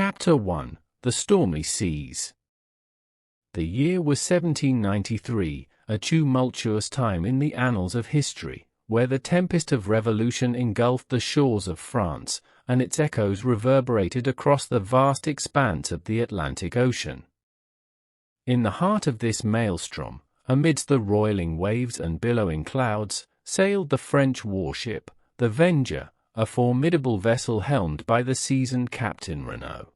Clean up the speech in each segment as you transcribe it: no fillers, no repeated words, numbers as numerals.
Chapter 1: The Stormy Seas. The year was 1793, a tumultuous time in the annals of history, where the tempest of revolution engulfed the shores of France, and its echoes reverberated across the vast expanse of the Atlantic Ocean. In the heart of this maelstrom, amidst the roiling waves and billowing clouds, sailed the French warship, the Vengeur, a formidable vessel helmed by the seasoned Captain Renaud.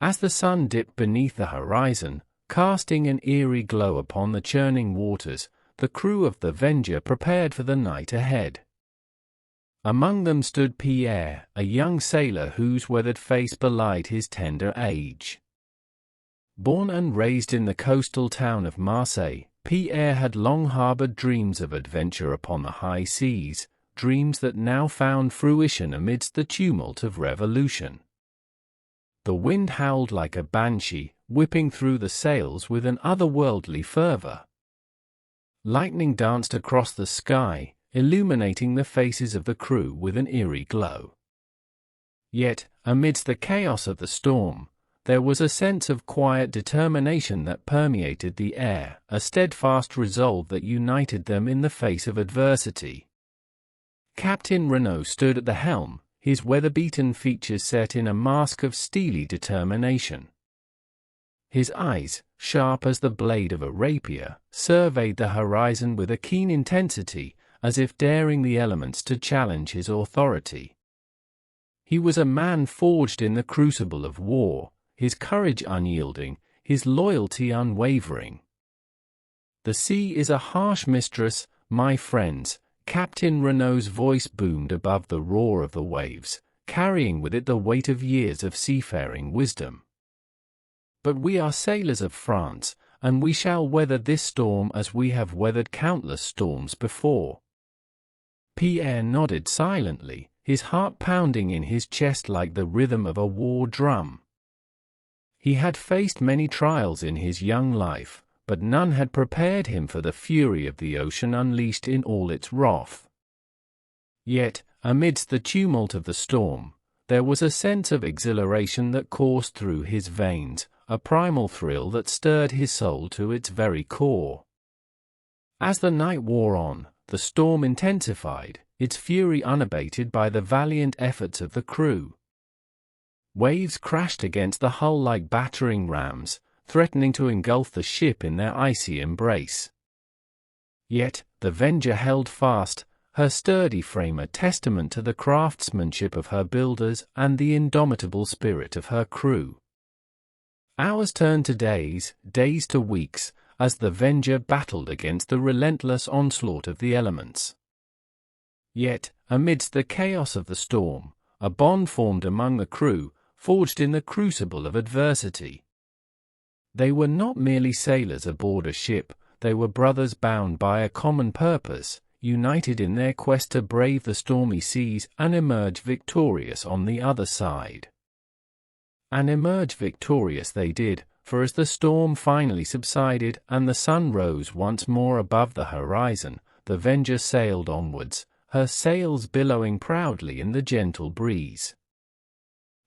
As the sun dipped beneath the horizon, casting an eerie glow upon the churning waters, the crew of the Vengeur prepared for the night ahead. Among them stood Pierre, a young sailor whose weathered face belied his tender age. Born and raised in the coastal town of Marseille, Pierre had long harbored dreams of adventure upon the high seas, dreams that now found fruition amidst the tumult of revolution. The wind howled like a banshee, whipping through the sails with an otherworldly fervor. Lightning danced across the sky, illuminating the faces of the crew with an eerie glow. Yet, amidst the chaos of the storm, there was a sense of quiet determination that permeated the air, a steadfast resolve that united them in the face of adversity. Captain Renaud stood at the helm, his weather-beaten features set in a mask of steely determination. His eyes, sharp as the blade of a rapier, surveyed the horizon with a keen intensity, as if daring the elements to challenge his authority. He was a man forged in the crucible of war, his courage unyielding, his loyalty unwavering. "The sea is a harsh mistress, my friends," Captain Renaud's voice boomed above the roar of the waves, carrying with it the weight of years of seafaring wisdom. "But we are sailors of France, and we shall weather this storm as we have weathered countless storms before." Pierre nodded silently, his heart pounding in his chest like the rhythm of a war drum. He had faced many trials in his young life, but none had prepared him for the fury of the ocean unleashed in all its wrath. Yet, amidst the tumult of the storm, there was a sense of exhilaration that coursed through his veins, a primal thrill that stirred his soul to its very core. As the night wore on, the storm intensified, its fury unabated by the valiant efforts of the crew. Waves crashed against the hull like battering rams, threatening to engulf the ship in their icy embrace. Yet, the Vengeur held fast, her sturdy frame a testament to the craftsmanship of her builders and the indomitable spirit of her crew. Hours turned to days, days to weeks, as the Vengeur battled against the relentless onslaught of the elements. Yet, amidst the chaos of the storm, a bond formed among the crew, forged in the crucible of adversity. They were not merely sailors aboard a ship, they were brothers bound by a common purpose, united in their quest to brave the stormy seas and emerge victorious on the other side. And emerge victorious they did, for as the storm finally subsided and the sun rose once more above the horizon, the Vengeur sailed onwards, her sails billowing proudly in the gentle breeze.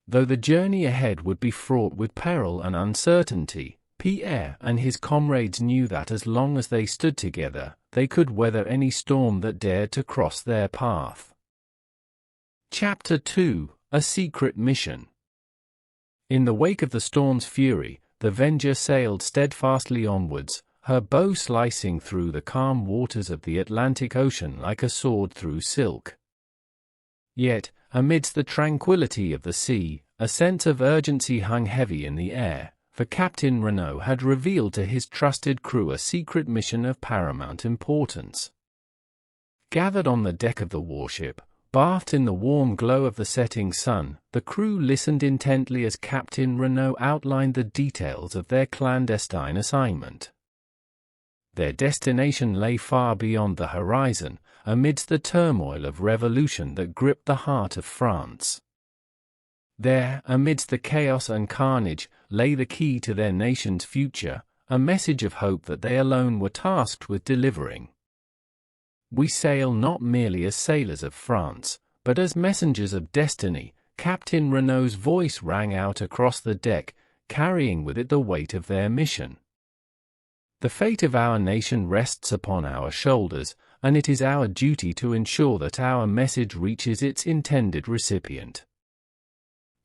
Though the journey ahead would be fraught with peril and uncertainty, Pierre and his comrades knew that as long as they stood together, they could weather any storm that dared to cross their path. Chapter 2: A Secret Mission. In the wake of the storm's fury, the Vengeur sailed steadfastly onwards, her bow slicing through the calm waters of the Atlantic Ocean like a sword through silk. Yet, amidst the tranquility of the sea, a sense of urgency hung heavy in the air, for Captain Renaud had revealed to his trusted crew a secret mission of paramount importance. Gathered on the deck of the warship, bathed in the warm glow of the setting sun, the crew listened intently as Captain Renaud outlined the details of their clandestine assignment. Their destination lay far beyond the horizon, amidst the turmoil of revolution that gripped the heart of France. There, amidst the chaos and carnage, lay the key to their nation's future, a message of hope that they alone were tasked with delivering. "We sail not merely as sailors of France, but as messengers of destiny," Captain Renault's voice rang out across the deck, carrying with it the weight of their mission. The fate of our nation rests upon our shoulders, and it is our duty to ensure that our message reaches its intended recipient.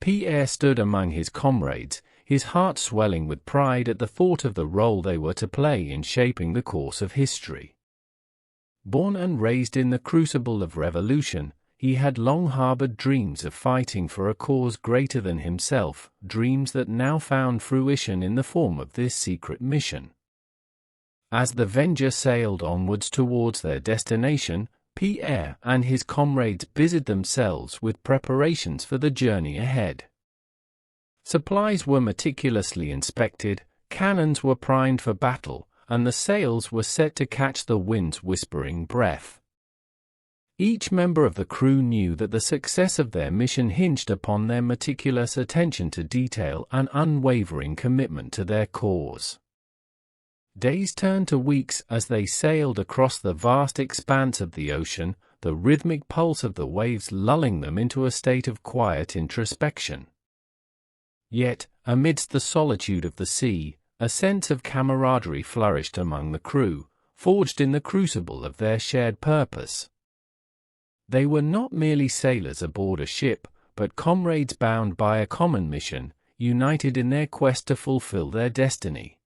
Pierre stood among his comrades, his heart swelling with pride at the thought of the role they were to play in shaping the course of history. Born and raised in the crucible of revolution, he had long harbored dreams of fighting for a cause greater than himself, dreams that now found fruition in the form of this secret mission. As the Vengeur sailed onwards towards their destination, Pierre and his comrades busied themselves with preparations for the journey ahead. Supplies were meticulously inspected, cannons were primed for battle, and the sails were set to catch the wind's whispering breath. Each member of the crew knew that the success of their mission hinged upon their meticulous attention to detail and unwavering commitment to their cause. Days turned to weeks as they sailed across the vast expanse of the ocean, the rhythmic pulse of the waves lulling them into a state of quiet introspection. Yet, amidst the solitude of the sea, a sense of camaraderie flourished among the crew, forged in the crucible of their shared purpose. They were not merely sailors aboard a ship, but comrades bound by a common mission, united in their quest to fulfill their destiny.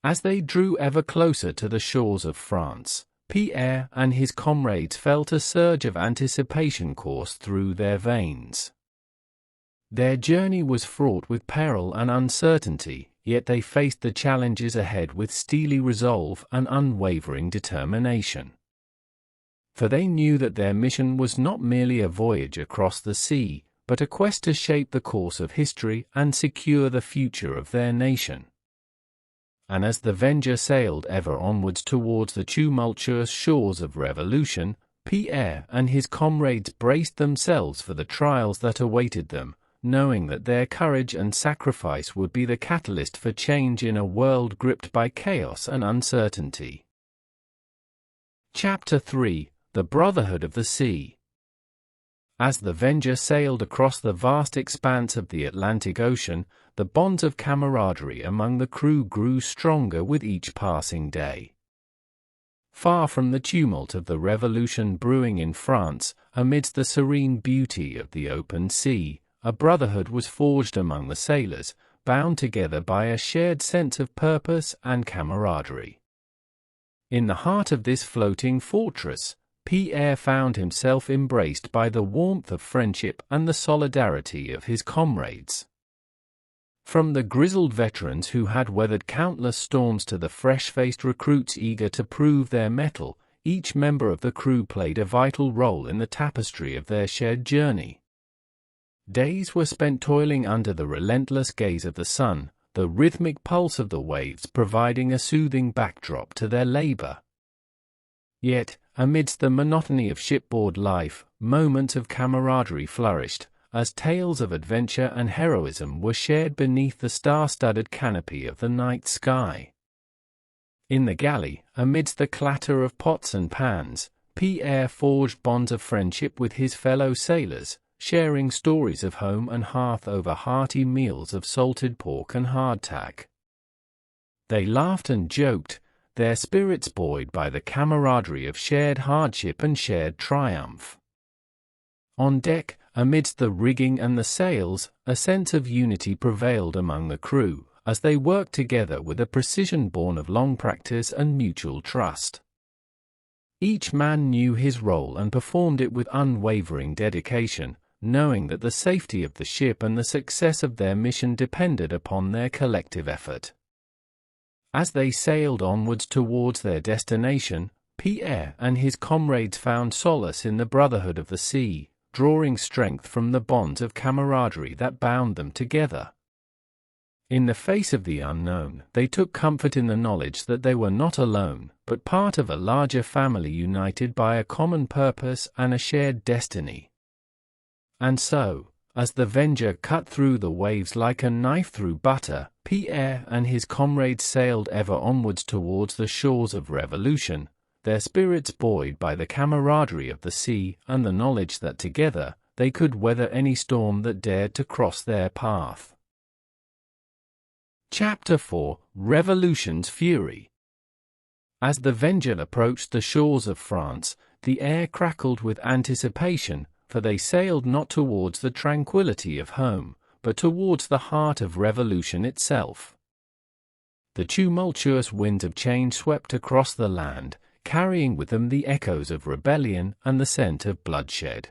As they drew ever closer to the shores of France, Pierre and his comrades felt a surge of anticipation course through their veins. Their journey was fraught with peril and uncertainty, yet they faced the challenges ahead with steely resolve and unwavering determination. For they knew that their mission was not merely a voyage across the sea, but a quest to shape the course of history and secure the future of their nation. And as the Vengeur sailed ever onwards towards the tumultuous shores of revolution, Pierre and his comrades braced themselves for the trials that awaited them, knowing that their courage and sacrifice would be the catalyst for change in a world gripped by chaos and uncertainty. Chapter 3: The Brotherhood of the Sea. As the Vengeur sailed across the vast expanse of the Atlantic Ocean, the bonds of camaraderie among the crew grew stronger with each passing day. Far from the tumult of the revolution brewing in France, amidst the serene beauty of the open sea, a brotherhood was forged among the sailors, bound together by a shared sense of purpose and camaraderie. In the heart of this floating fortress, Pierre found himself embraced by the warmth of friendship and the solidarity of his comrades. From the grizzled veterans who had weathered countless storms to the fresh-faced recruits eager to prove their mettle, each member of the crew played a vital role in the tapestry of their shared journey. Days were spent toiling under the relentless gaze of the sun, the rhythmic pulse of the waves providing a soothing backdrop to their labor. Yet, amidst the monotony of shipboard life, moments of camaraderie flourished, as tales of adventure and heroism were shared beneath the star-studded canopy of the night sky. In the galley, amidst the clatter of pots and pans, Pierre forged bonds of friendship with his fellow sailors, sharing stories of home and hearth over hearty meals of salted pork and hardtack. They laughed and joked, their spirits buoyed by the camaraderie of shared hardship and shared triumph. On deck, amidst the rigging and the sails, a sense of unity prevailed among the crew, as they worked together with a precision born of long practice and mutual trust. Each man knew his role and performed it with unwavering dedication, knowing that the safety of the ship and the success of their mission depended upon their collective effort. As they sailed onwards towards their destination, Pierre and his comrades found solace in the brotherhood of the sea, drawing strength from the bonds of camaraderie that bound them together. In the face of the unknown, they took comfort in the knowledge that they were not alone, but part of a larger family united by a common purpose and a shared destiny. And so, as the Vengeur cut through the waves like a knife through butter, Pierre and his comrades sailed ever onwards towards the shores of revolution, their spirits buoyed by the camaraderie of the sea and the knowledge that together, they could weather any storm that dared to cross their path. Chapter 4: Revolution's Fury. As the Vengeur approached the shores of France, the air crackled with anticipation, for they sailed not towards the tranquility of home, but towards the heart of revolution itself. The tumultuous winds of change swept across the land, carrying with them the echoes of rebellion and the scent of bloodshed.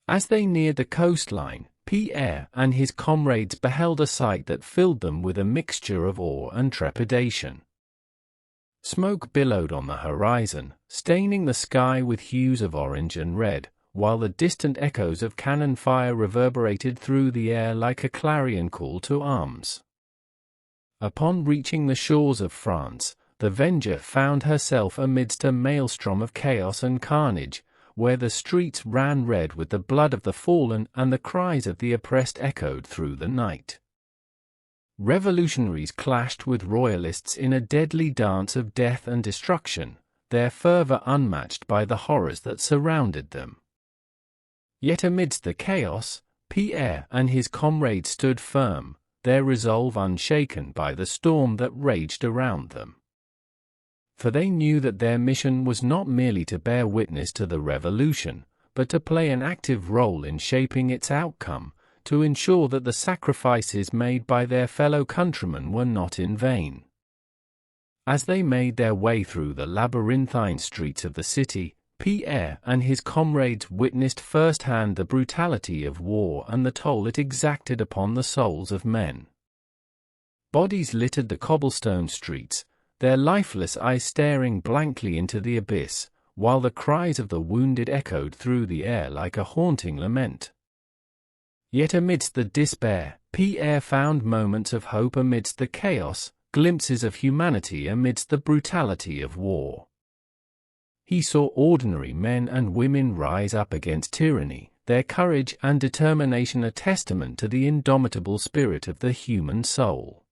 As they neared the coastline, Pierre and his comrades beheld a sight that filled them with a mixture of awe and trepidation. Smoke billowed on the horizon, staining the sky with hues of orange and red, while the distant echoes of cannon fire reverberated through the air like a clarion call to arms. Upon reaching the shores of France, the Vengeur found herself amidst a maelstrom of chaos and carnage, where the streets ran red with the blood of the fallen and the cries of the oppressed echoed through the night. Revolutionaries clashed with royalists in a deadly dance of death and destruction, their fervor unmatched by the horrors that surrounded them. Yet amidst the chaos, Pierre and his comrades stood firm, their resolve unshaken by the storm that raged around them. For they knew that their mission was not merely to bear witness to the revolution, but to play an active role in shaping its outcome, to ensure that the sacrifices made by their fellow countrymen were not in vain. As they made their way through the labyrinthine streets of the city, Pierre and his comrades witnessed firsthand the brutality of war and the toll it exacted upon the souls of men. Bodies littered the cobblestone streets, their lifeless eyes staring blankly into the abyss, while the cries of the wounded echoed through the air like a haunting lament. Yet amidst the despair, Pierre found moments of hope amidst the chaos, glimpses of humanity amidst the brutality of war. He saw ordinary men and women rise up against tyranny, their courage and determination a testament to the indomitable spirit of the human soul.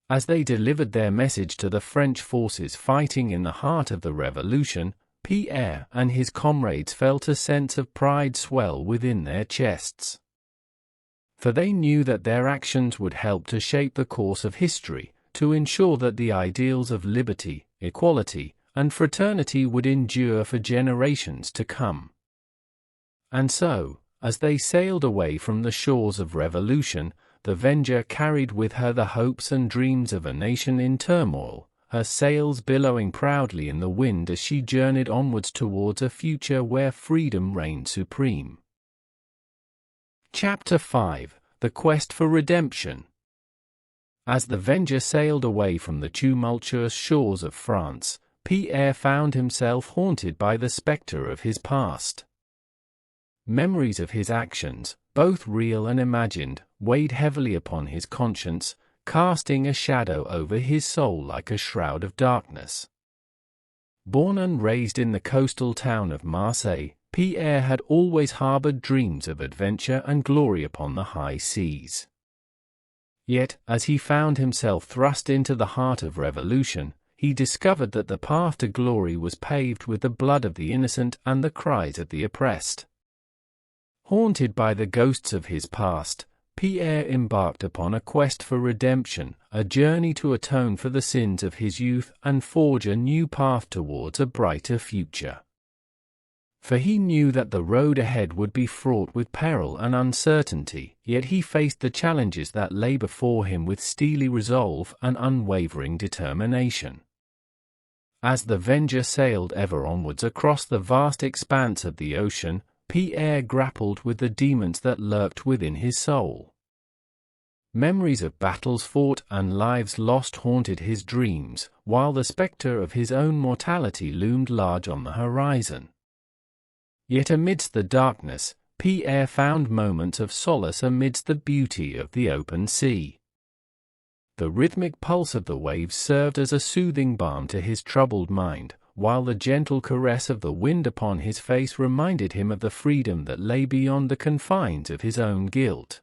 As they delivered their message to the French forces fighting in the heart of the revolution, Pierre and his comrades felt a sense of pride swell within their chests. For they knew that their actions would help to shape the course of history, to ensure that the ideals of liberty, equality, and fraternity would endure for generations to come. And so, as they sailed away from the shores of revolution, the Vengeur carried with her the hopes and dreams of a nation in turmoil, her sails billowing proudly in the wind as she journeyed onwards towards a future where freedom reigned supreme. Chapter 5: The Quest for Redemption. As the Vengeur sailed away from the tumultuous shores of France, Pierre found himself haunted by the specter of his past. Memories of his actions, both real and imagined, weighed heavily upon his conscience, casting a shadow over his soul like a shroud of darkness. Born and raised in the coastal town of Marseille, Pierre had always harbored dreams of adventure and glory upon the high seas. Yet, as he found himself thrust into the heart of revolution, he discovered that the path to glory was paved with the blood of the innocent and the cries of the oppressed. Haunted by the ghosts of his past, Pierre embarked upon a quest for redemption, a journey to atone for the sins of his youth and forge a new path towards a brighter future. For he knew that the road ahead would be fraught with peril and uncertainty, yet he faced the challenges that lay before him with steely resolve and unwavering determination. As the Vengeur sailed ever onwards across the vast expanse of the ocean, Pierre grappled with the demons that lurked within his soul. Memories of battles fought and lives lost haunted his dreams, while the specter of his own mortality loomed large on the horizon. Yet amidst the darkness, Pierre found moments of solace amidst the beauty of the open sea. The rhythmic pulse of the waves served as a soothing balm to his troubled mind, while the gentle caress of the wind upon his face reminded him of the freedom that lay beyond the confines of his own guilt.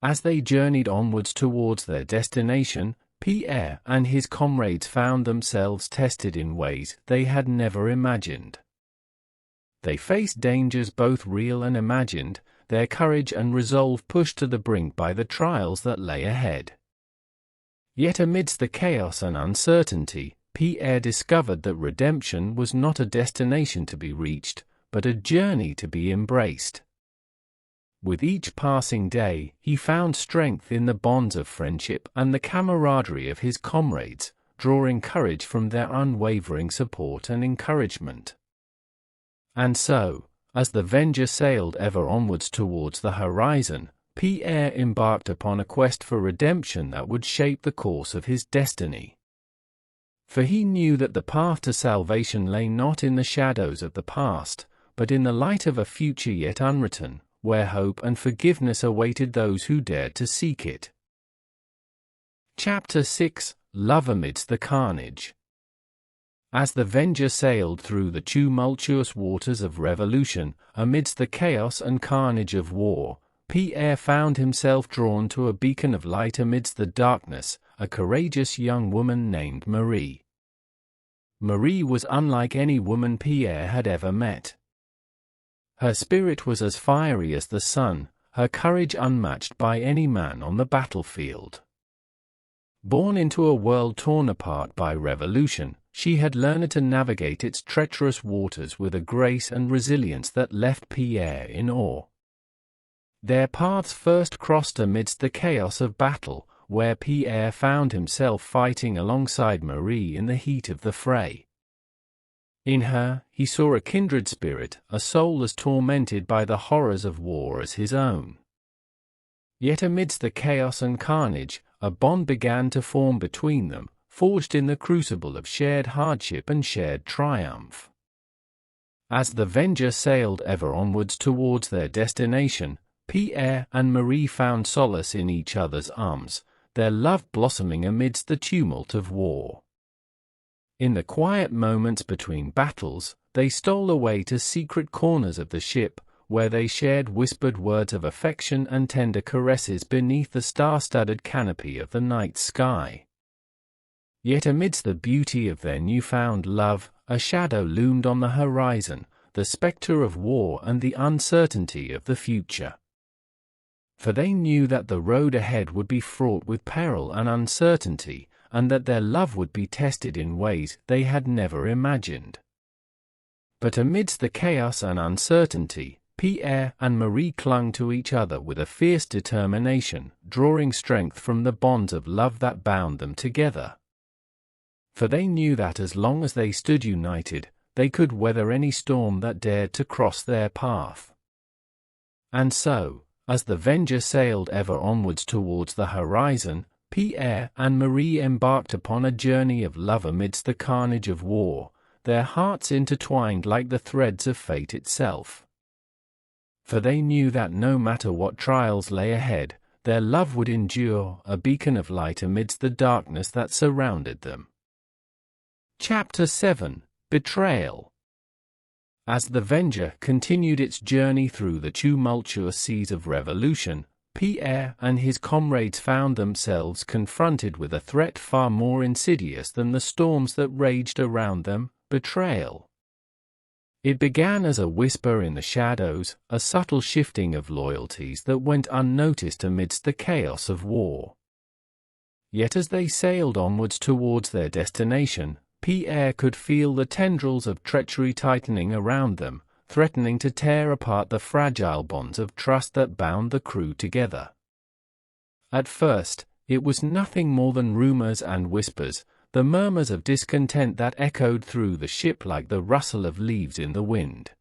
As they journeyed onwards towards their destination, Pierre and his comrades found themselves tested in ways they had never imagined. They faced dangers both real and imagined, their courage and resolve pushed to the brink by the trials that lay ahead. Yet amidst the chaos and uncertainty, Pierre discovered that redemption was not a destination to be reached, but a journey to be embraced. With each passing day, he found strength in the bonds of friendship and the camaraderie of his comrades, drawing courage from their unwavering support and encouragement. And so, as the Vengeur sailed ever onwards towards the horizon, Pierre embarked upon a quest for redemption that would shape the course of his destiny. For he knew that the path to salvation lay not in the shadows of the past, but in the light of a future yet unwritten, where hope and forgiveness awaited those who dared to seek it. Chapter 6: Love Amidst the Carnage. As the Vengeur sailed through the tumultuous waters of revolution, amidst the chaos and carnage of war, Pierre found himself drawn to a beacon of light amidst the darkness, a courageous young woman named Marie. Marie was unlike any woman Pierre had ever met. Her spirit was as fiery as the sun, her courage unmatched by any man on the battlefield. Born into a world torn apart by revolution, she had learned to navigate its treacherous waters with a grace and resilience that left Pierre in awe. Their paths first crossed amidst the chaos of battle, where Pierre found himself fighting alongside Marie in the heat of the fray. In her, he saw a kindred spirit, a soul as tormented by the horrors of war as his own. Yet amidst the chaos and carnage, a bond began to form between them, forged in the crucible of shared hardship and shared triumph. As the Vengeur sailed ever onwards towards their destination, Pierre and Marie found solace in each other's arms, their love blossoming amidst the tumult of war. In the quiet moments between battles, they stole away to secret corners of the ship, where they shared whispered words of affection and tender caresses beneath the star-studded canopy of the night sky. Yet amidst the beauty of their newfound love, a shadow loomed on the horizon, the specter of war and the uncertainty of the future. For they knew that the road ahead would be fraught with peril and uncertainty, and that their love would be tested in ways they had never imagined. But amidst the chaos and uncertainty, Pierre and Marie clung to each other with a fierce determination, drawing strength from the bonds of love that bound them together. For they knew that as long as they stood united, they could weather any storm that dared to cross their path. And so, as the Vengeur sailed ever onwards towards the horizon, Pierre and Marie embarked upon a journey of love amidst the carnage of war, their hearts intertwined like the threads of fate itself. For they knew that no matter what trials lay ahead, their love would endure, a beacon of light amidst the darkness that surrounded them. Chapter 7: Betrayal. As the Vengeur continued its journey through the tumultuous seas of revolution, Pierre and his comrades found themselves confronted with a threat far more insidious than the storms that raged around them: betrayal. It began as a whisper in the shadows, a subtle shifting of loyalties that went unnoticed amidst the chaos of war. Yet as they sailed onwards towards their destination, Pierre could feel the tendrils of treachery tightening around them, threatening to tear apart the fragile bonds of trust that bound the crew together. At first, it was nothing more than rumors and whispers, the murmurs of discontent that echoed through the ship like the rustle of leaves in the wind.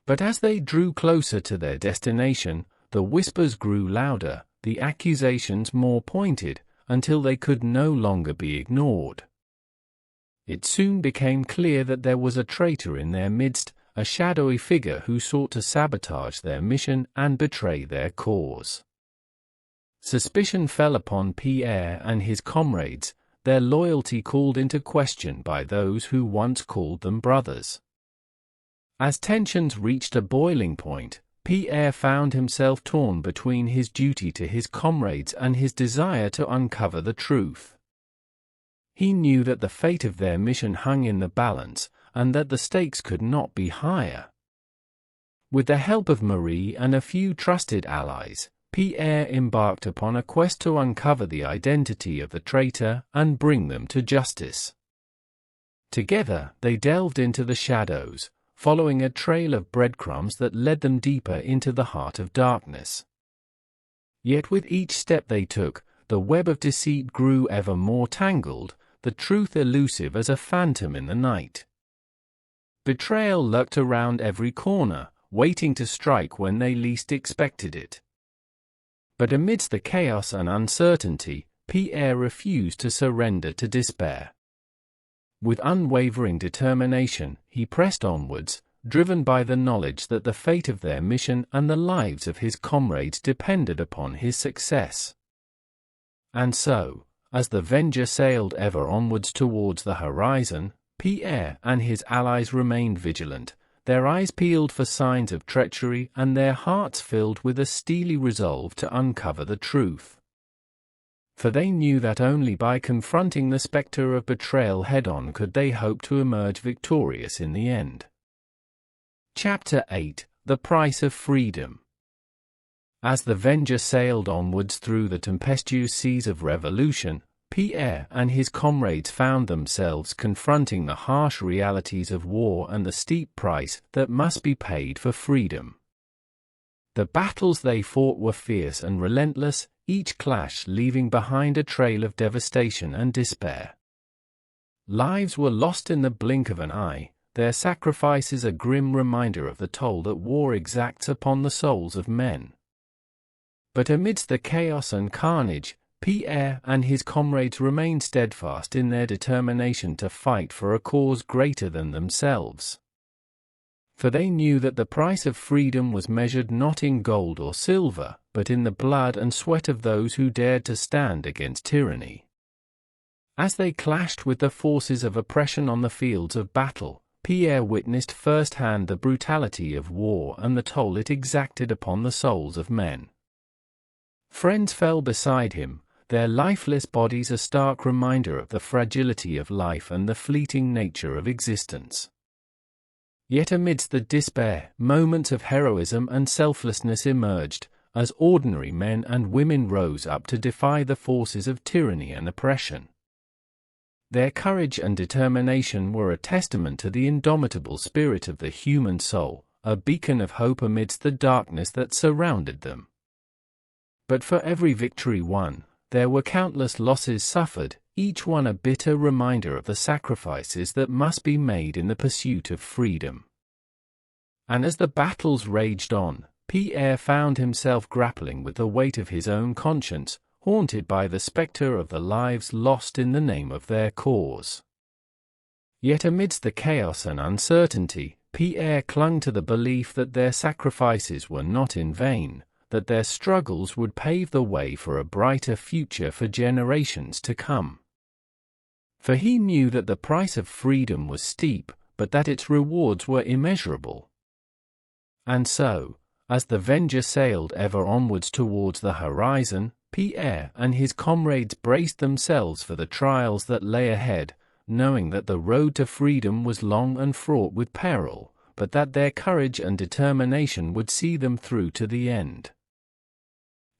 But as they drew closer to their destination, the whispers grew louder, the accusations more pointed, until they could no longer be ignored. It soon became clear that there was a traitor in their midst, a shadowy figure who sought to sabotage their mission and betray their cause. Suspicion fell upon Pierre and his comrades, their loyalty called into question by those who once called them brothers. As tensions reached a boiling point, Pierre found himself torn between his duty to his comrades and his desire to uncover the truth. He knew that the fate of their mission hung in the balance, and that the stakes could not be higher. With the help of Marie and a few trusted allies, Pierre embarked upon a quest to uncover the identity of the traitor and bring them to justice. Together, they delved into the shadows, following a trail of breadcrumbs that led them deeper into the heart of darkness. Yet with each step they took, the web of deceit grew ever more tangled, the truth elusive as a phantom in the night. Betrayal lurked around every corner, waiting to strike when they least expected it. But amidst the chaos and uncertainty, Pierre refused to surrender to despair. With unwavering determination, he pressed onwards, driven by the knowledge that the fate of their mission and the lives of his comrades depended upon his success. And so, as the Vengeur sailed ever onwards towards the horizon, Pierre and his allies remained vigilant, their eyes peeled for signs of treachery and their hearts filled with a steely resolve to uncover the truth. For they knew that only by confronting the specter of betrayal head-on could they hope to emerge victorious in the end. Chapter 8: The Price of Freedom. As the Vengeur sailed onwards through the tempestuous seas of revolution, Pierre and his comrades found themselves confronting the harsh realities of war and the steep price that must be paid for freedom. The battles they fought were fierce and relentless, each clash leaving behind a trail of devastation and despair. Lives were lost in the blink of an eye, their sacrifices a grim reminder of the toll that war exacts upon the souls of men. But amidst the chaos and carnage, Pierre and his comrades remained steadfast in their determination to fight for a cause greater than themselves. For they knew that the price of freedom was measured not in gold or silver, but in the blood and sweat of those who dared to stand against tyranny. As they clashed with the forces of oppression on the fields of battle, Pierre witnessed firsthand the brutality of war and the toll it exacted upon the souls of men. Friends fell beside him, their lifeless bodies a stark reminder of the fragility of life and the fleeting nature of existence. Yet amidst the despair, moments of heroism and selflessness emerged, as ordinary men and women rose up to defy the forces of tyranny and oppression. Their courage and determination were a testament to the indomitable spirit of the human soul, a beacon of hope amidst the darkness that surrounded them. But for every victory won, there were countless losses suffered, each one a bitter reminder of the sacrifices that must be made in the pursuit of freedom. And as the battles raged on, Pierre found himself grappling with the weight of his own conscience, haunted by the specter of the lives lost in the name of their cause. Yet amidst the chaos and uncertainty, Pierre clung to the belief that their sacrifices were not in vain, that their struggles would pave the way for a brighter future for generations to come. For he knew that the price of freedom was steep, but that its rewards were immeasurable. And so, as the Vengeur sailed ever onwards towards the horizon, Pierre and his comrades braced themselves for the trials that lay ahead, knowing that the road to freedom was long and fraught with peril, but that their courage and determination would see them through to the end.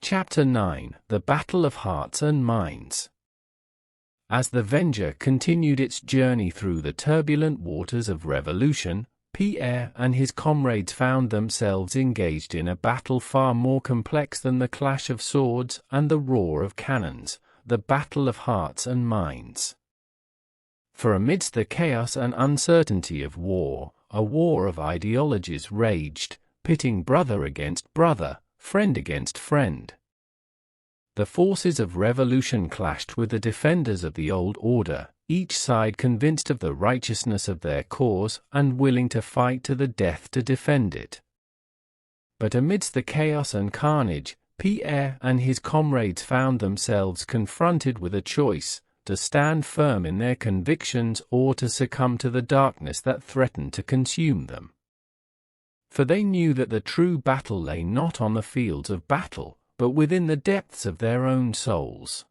Chapter 9: The Battle of Hearts and Minds. As the Vengeur continued its journey through the turbulent waters of revolution, Pierre and his comrades found themselves engaged in a battle far more complex than the clash of swords and the roar of cannons, the battle of hearts and minds. For amidst the chaos and uncertainty of war, a war of ideologies raged, pitting brother against brother, friend against friend. The forces of revolution clashed with the defenders of the old order, each side convinced of the righteousness of their cause and willing to fight to the death to defend it. But amidst the chaos and carnage, Pierre and his comrades found themselves confronted with a choice: to stand firm in their convictions or to succumb to the darkness that threatened to consume them. For they knew that the true battle lay not on the fields of battle, but within the depths of their own souls.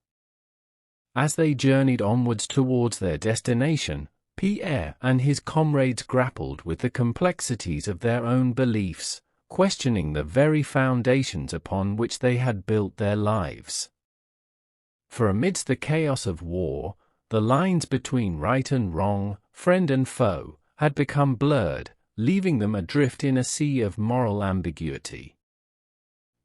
As they journeyed onwards towards their destination, Pierre and his comrades grappled with the complexities of their own beliefs, questioning the very foundations upon which they had built their lives. For amidst the chaos of war, the lines between right and wrong, friend and foe, had become blurred, leaving them adrift in a sea of moral ambiguity.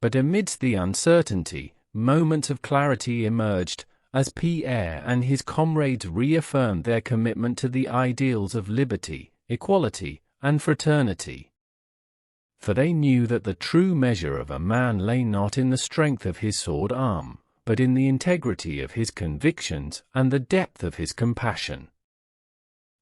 But amidst the uncertainty, moments of clarity emerged, as Pierre and his comrades reaffirmed their commitment to the ideals of liberty, equality, and fraternity. For they knew that the true measure of a man lay not in the strength of his sword arm, but in the integrity of his convictions and the depth of his compassion.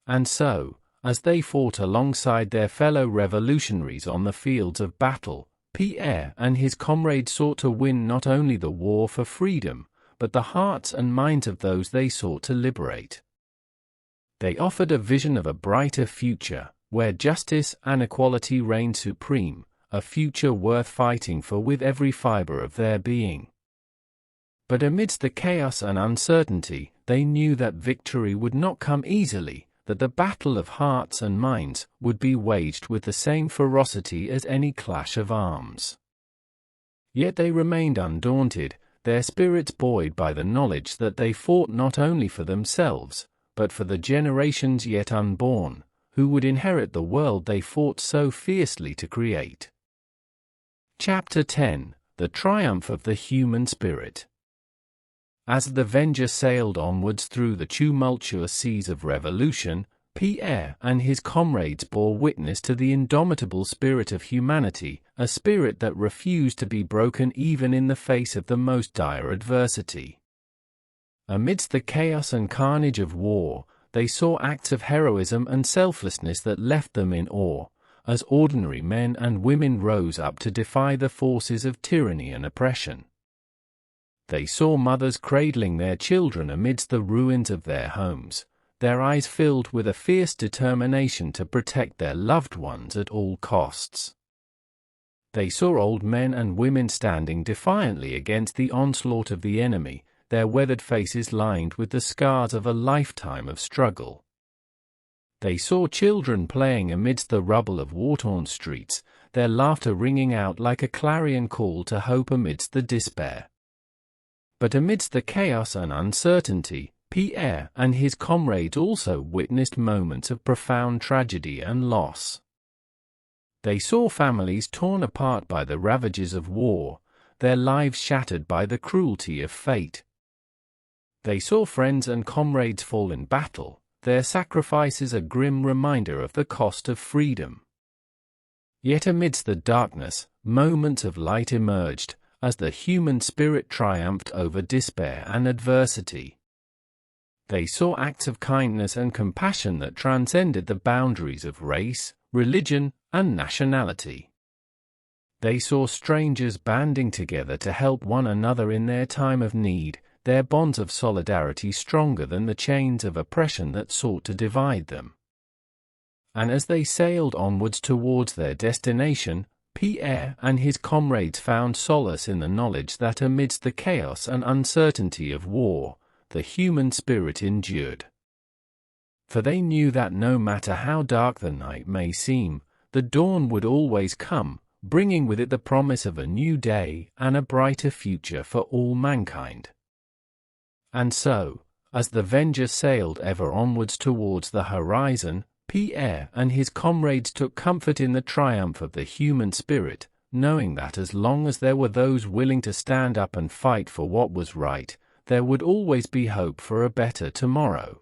And so, as they fought alongside their fellow revolutionaries on the fields of battle, Pierre and his comrades sought to win not only the war for freedom, but the hearts and minds of those they sought to liberate. They offered a vision of a brighter future, where justice and equality reigned supreme, a future worth fighting for with every fiber of their being. But amidst the chaos and uncertainty, they knew that victory would not come easily, that the battle of hearts and minds would be waged with the same ferocity as any clash of arms. Yet they remained undaunted, their spirits buoyed by the knowledge that they fought not only for themselves, but for the generations yet unborn, who would inherit the world they fought so fiercely to create. Chapter 10: The Triumph of the Human Spirit. As the Vengeur sailed onwards through the tumultuous seas of revolution, Pierre and his comrades bore witness to the indomitable spirit of humanity, a spirit that refused to be broken even in the face of the most dire adversity. Amidst the chaos and carnage of war, they saw acts of heroism and selflessness that left them in awe, as ordinary men and women rose up to defy the forces of tyranny and oppression. They saw mothers cradling their children amidst the ruins of their homes, their eyes filled with a fierce determination to protect their loved ones at all costs. They saw old men and women standing defiantly against the onslaught of the enemy, their weathered faces lined with the scars of a lifetime of struggle. They saw children playing amidst the rubble of war-torn streets, their laughter ringing out like a clarion call to hope amidst the despair. But amidst the chaos and uncertainty, Pierre and his comrades also witnessed moments of profound tragedy and loss. They saw families torn apart by the ravages of war, their lives shattered by the cruelty of fate. They saw friends and comrades fall in battle, their sacrifices a grim reminder of the cost of freedom. Yet amidst the darkness, moments of light emerged, as the human spirit triumphed over despair and adversity. They saw acts of kindness and compassion that transcended the boundaries of race, religion, and nationality. They saw strangers banding together to help one another in their time of need, their bonds of solidarity stronger than the chains of oppression that sought to divide them. And as they sailed onwards towards their destination, Pierre and his comrades found solace in the knowledge that amidst the chaos and uncertainty of war, the human spirit endured. For they knew that no matter how dark the night may seem, the dawn would always come, bringing with it the promise of a new day and a brighter future for all mankind. And so, as the Vengeur sailed ever onwards towards the horizon, Pierre and his comrades took comfort in the triumph of the human spirit, knowing that as long as there were those willing to stand up and fight for what was right, there would always be hope for a better tomorrow.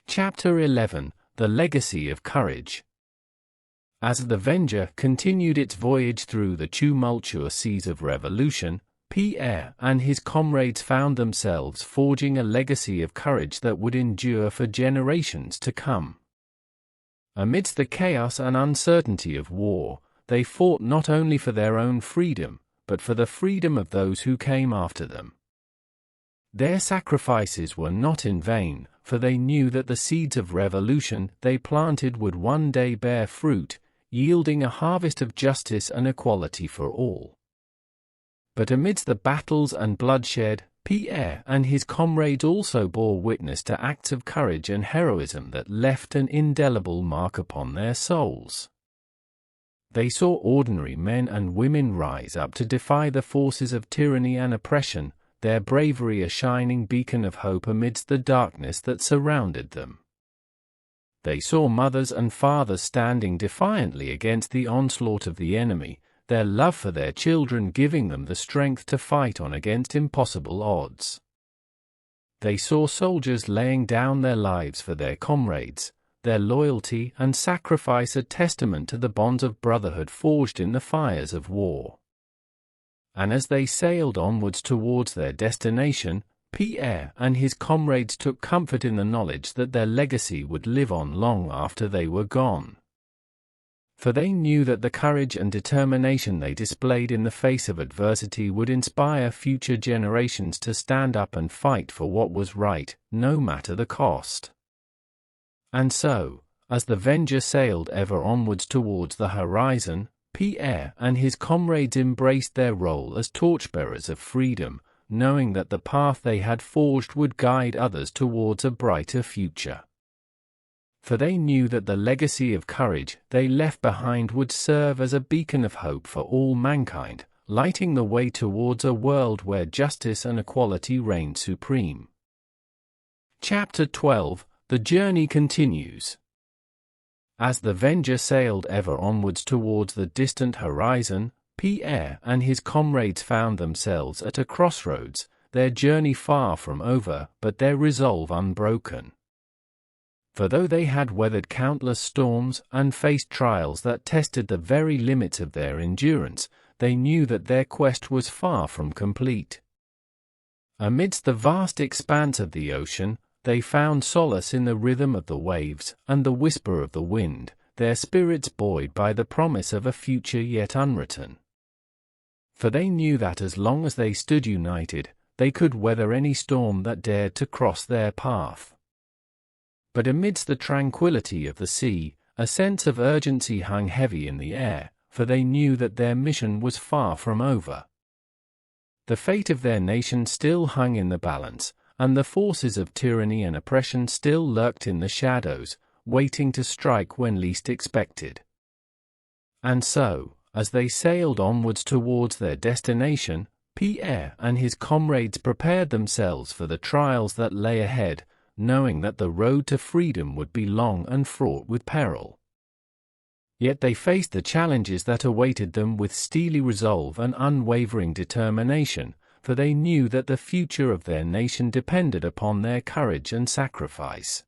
Chapter 11: The Legacy of Courage. As the Vengeur continued its voyage through the tumultuous seas of revolution, Pierre and his comrades found themselves forging a legacy of courage that would endure for generations to come. Amidst the chaos and uncertainty of war, they fought not only for their own freedom, but for the freedom of those who came after them. Their sacrifices were not in vain, for they knew that the seeds of revolution they planted would one day bear fruit, yielding a harvest of justice and equality for all. But amidst the battles and bloodshed, Pierre and his comrades also bore witness to acts of courage and heroism that left an indelible mark upon their souls. They saw ordinary men and women rise up to defy the forces of tyranny and oppression, their bravery a shining beacon of hope amidst the darkness that surrounded them. They saw mothers and fathers standing defiantly against the onslaught of the enemy, their love for their children giving them the strength to fight on against impossible odds. They saw soldiers laying down their lives for their comrades, their loyalty and sacrifice a testament to the bonds of brotherhood forged in the fires of war. And as they sailed onwards towards their destination, Pierre and his comrades took comfort in the knowledge that their legacy would live on long after they were gone. For they knew that the courage and determination they displayed in the face of adversity would inspire future generations to stand up and fight for what was right, no matter the cost. And so, as the Vengeur sailed ever onwards towards the horizon, Pierre and his comrades embraced their role as torchbearers of freedom, knowing that the path they had forged would guide others towards a brighter future. For they knew that the legacy of courage they left behind would serve as a beacon of hope for all mankind, lighting the way towards a world where justice and equality reign supreme. Chapter 12 – The Journey Continues. As the Vengeur sailed ever onwards towards the distant horizon, Pierre and his comrades found themselves at a crossroads, their journey far from over, but their resolve unbroken. For though they had weathered countless storms and faced trials that tested the very limits of their endurance, they knew that their quest was far from complete. Amidst the vast expanse of the ocean, they found solace in the rhythm of the waves and the whisper of the wind, their spirits buoyed by the promise of a future yet unwritten. For they knew that as long as they stood united, they could weather any storm that dared to cross their path. But amidst the tranquility of the sea, a sense of urgency hung heavy in the air, for they knew that their mission was far from over. The fate of their nation still hung in the balance, and the forces of tyranny and oppression still lurked in the shadows, waiting to strike when least expected. And so, as they sailed onwards towards their destination, Pierre and his comrades prepared themselves for the trials that lay ahead, knowing that the road to freedom would be long and fraught with peril. Yet they faced the challenges that awaited them with steely resolve and unwavering determination, for they knew that the future of their nation depended upon their courage and sacrifice.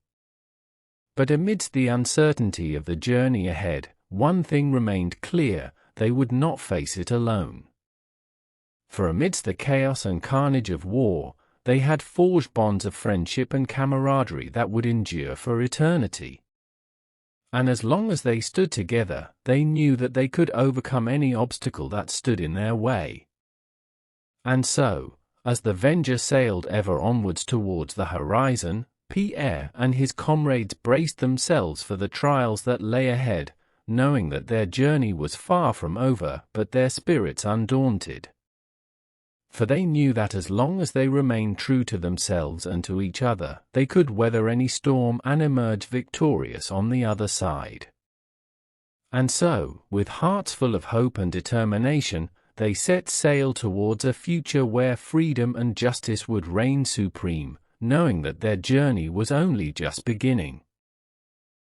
But amidst the uncertainty of the journey ahead, one thing remained clear: they would not face it alone. For amidst the chaos and carnage of war, they had forged bonds of friendship and camaraderie that would endure for eternity. And as long as they stood together, they knew that they could overcome any obstacle that stood in their way. And so, as the Vengeur sailed ever onwards towards the horizon, Pierre and his comrades braced themselves for the trials that lay ahead, knowing that their journey was far from over, but their spirits undaunted. For they knew that as long as they remained true to themselves and to each other, they could weather any storm and emerge victorious on the other side. And so, with hearts full of hope and determination, they set sail towards a future where freedom and justice would reign supreme, knowing that their journey was only just beginning.